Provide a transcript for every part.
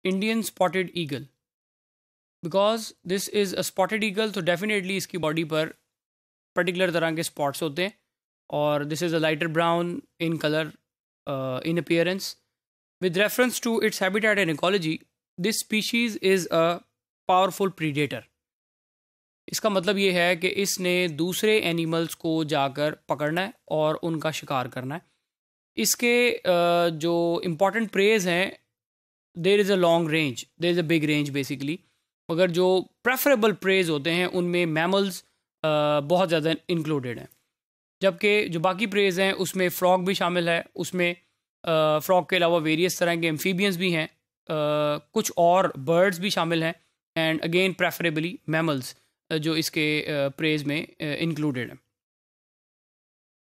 Indian spotted eagle, because this is a spotted eagle, तो definitely इसकी body पर particular तरह के स्पॉट्स होते हैं और this is a lighter brown in colour in appearance. With reference to its habitat and ecology, this species is a powerful predator. इसका मतलब ये है कि इसने दूसरे एनिमल्स को जाकर पकड़ना है और उनका शिकार करना है. इसके जो इम्पॉर्टेंट प्रेज हैं, there is a long range, there is a big range basically. मगर जो प्रेफरेबल प्रेज होते हैं उनमें मैमल्स बहुत ज़्यादा इंक्लूडेड हैं, जबकि जो बाकी प्रेज हैं उसमें फ्रॉग भी शामिल है. उसमें फ्रॉग के अलावा वेरियस तरह के एम्फीबियंस भी हैं, कुछ और बर्ड्स भी शामिल हैं, एंड अगेन प्रेफरेबली मैमल्स जो इसके प्रेज में इंक्लूडेड हैं.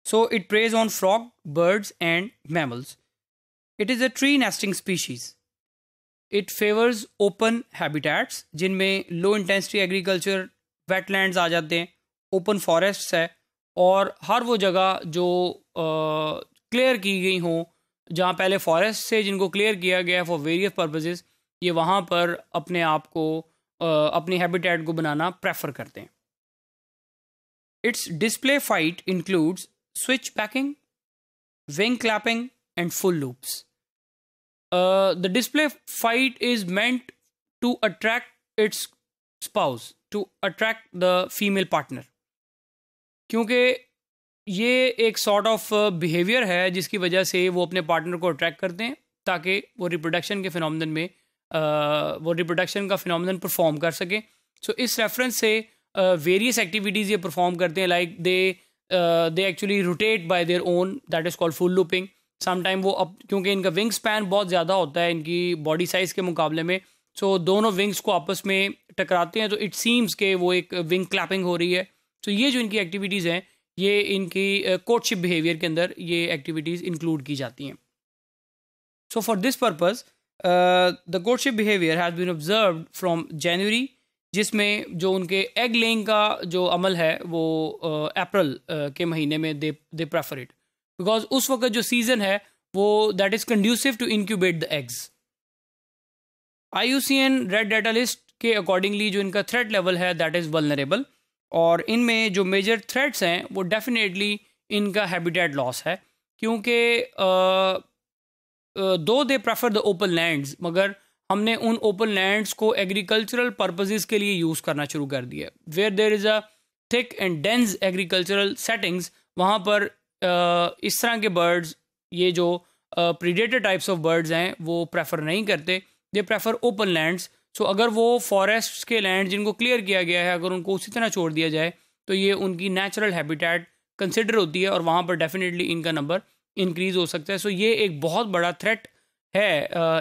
So it praise on frog, birds and mammals. It is a tree nesting species. It favours open habitats जिनमें लो इंटेंसिटी एग्रीकल्चर, वेटलैंड्स आ जाते हैं, ओपन फॉरेस्ट्स है, और हर वो जगह जो क्लियर की गई हों, जहाँ पहले फॉरेस्ट से जिनको क्लियर किया गया फॉर वेरियस पर्पसेस, ये वहाँ पर अपने आप को अपनी हैबिटेट को बनाना प्रेफर करते हैं. Its display fight includes switch backing, wing clapping and full loops. The display fight is meant to attract its spouse, to attract the female partner, क्योंकि ये एक सॉर्ट ऑफ बिहेवियर है जिसकी वजह से वो अपने पार्टनर को अट्रैक्ट करते हैं ताकि वो रिप्रोडक्शन के फिनोमिनन में वो रिप्रोडक्शन का फिनोमिनन परफॉर्म कर सकें. सो इस रेफरेंस से वेरियस एक्टिविटीज़ ये परफॉर्म करते हैं, like they actually rotate bye their own, that is called full looping. Sometime वो क्योंकि इनका विंग स्पैन बहुत ज़्यादा होता है इनकी बॉडी साइज़ के मुकाबले में, सो दोनों विंग्स को आपस में टकराते हैं, तो इट सीम्स के वो एक विंग क्लैपिंग हो रही है. तो ये जो इनकी एक्टिविटीज़ हैं, ये इनकी कोर्टशिप बिहेवियर के अंदर ये एक्टिविटीज़ इंक्लूड की जाती हैं. So for this purpose the courtship behaviour has been observed from January, जिसमें जो उनके एग लेइंग का जो अमल है वो अप्रैल के महीने में दे प्रेफर इट, बिकॉज उस वक्त जो सीज़न है वो that is conducive to incubate the eggs. IUCN red data list के अकॉर्डिंगली जो इनका थ्रेट लेवल है दैट इज़ वल्नरेबल, और इनमें जो मेजर थ्रेट्स हैं वो डेफिनेटली इनका हैबिटेट लॉस है, क्योंकि though they prefer the open lands, मगर हमने उन ओपन लैंड्स को एग्रीकल्चरल पर्पसेस के लिए यूज़ करना शुरू कर दिया. Where there is a thick and dense agricultural settings, वहाँ पर इस तरह के बर्ड्स, ये जो प्रीडेटर टाइप्स ऑफ बर्ड्स हैं, वो प्रेफर नहीं करते. They prefer open lands. So अगर वो फॉरेस्ट के लैंड जिनको क्लियर किया गया है, अगर उनको उसी तरह छोड़ दिया जाए तो ये उनकी नेचुरल हैबिटेट कंसिडर होती है और वहाँ पर डेफिनेटली इनका नंबर इंक्रीज़ हो सकता है. सो ये एक बहुत बड़ा थ्रेट है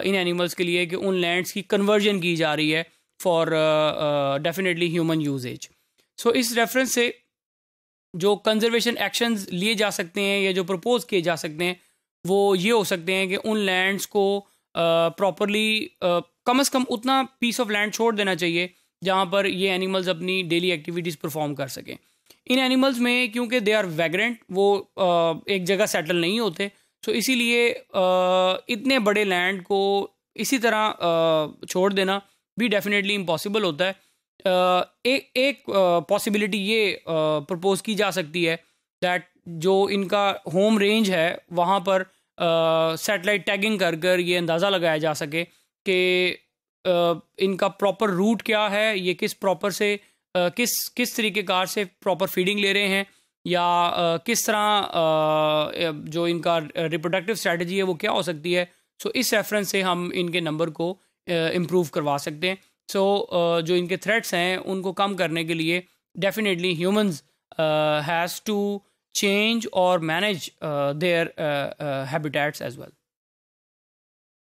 इन एनिमल्स के लिए कि उन लैंड्स की कन्वर्जन की जा रही है फॉर डेफिनेटली ह्यूमन यूजेज. सो इस रेफरेंस से जो कंजर्वेशन एक्शंस लिए जा सकते हैं या जो प्रपोज किए जा सकते हैं वो ये हो सकते हैं कि उन लैंड्स को प्रॉपरली कम से कम उतना पीस ऑफ लैंड छोड़ देना चाहिए जहाँ पर ये एनिमल्स अपनी डेली एक्टिविटीज़ परफॉर्म कर सकें. इन एनिमल्स में क्योंकि दे आर वैग्रेंट, वो एक जगह सेटल नहीं होते, सो इसीलिए इतने बड़े लैंड को इसी तरह छोड़ देना भी डेफिनेटली इम्पॉसिबल होता है. एक पॉसिबिलिटी ये प्रपोज की जा सकती है दैट जो इनका होम रेंज है वहाँ पर सैटेलाइट टैगिंग कर कर ये अंदाज़ा लगाया जा सके कि इनका प्रॉपर रूट क्या है, ये किस प्रॉपर से किस तरीक़ेकार से प्रॉपर फीडिंग ले रहे हैं, या किस तरह जो इनका रिप्रोडक्टिव स्ट्रेटजी है वो क्या हो सकती है. सो इस रेफरेंस से हम इनके नंबर को इम्प्रूव करवा सकते हैं. सो जो इनके थ्रेट्स हैं उनको कम करने के लिए definitely humans has to change or manage their habitats as well.